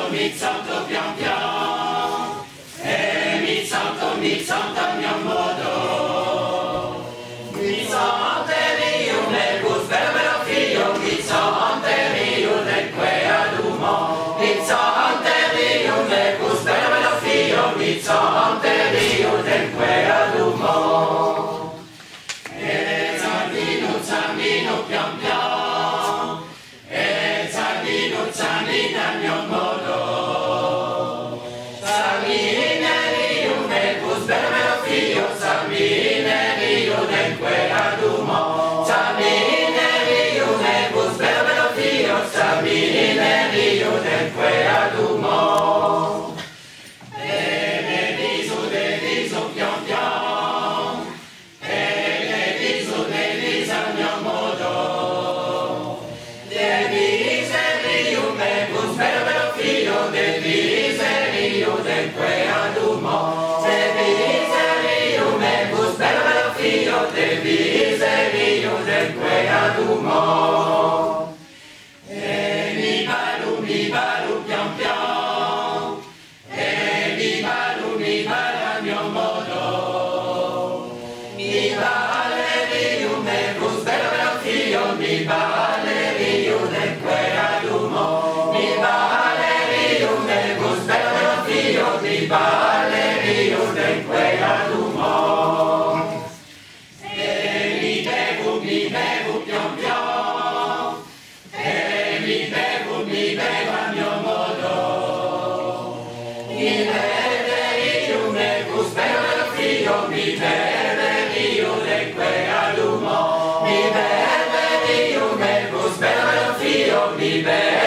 Mi salto pian pian, mi salto al mio modo. Mi salto io nel bus per figlio, mi salto io nel queadumo. Mi salto io nel bus per figlio, mi salto io nel queadumo. E Zambino pian pian, e Zambino al mio modo. Io nel queadumo, io nel bus per figlio, io nel queadumo. E le viso pian pian, e le viso al mio modo. Io nel bus per figlio, io nel queadumo. Io del queadumo. E mi balu pian pian, e mi balu al mio modo. Mi vale io nel bus per figlio, mi vale io del queadumo. Mi vale io nel bus per figlio, mi vale io del queadumo. Mi bevo pian pian, e mi bevo al mio modo. Mi beve io nel bus per figlio, mi beve io del queadumo. Mi beve io nel bus per figlio, mi beve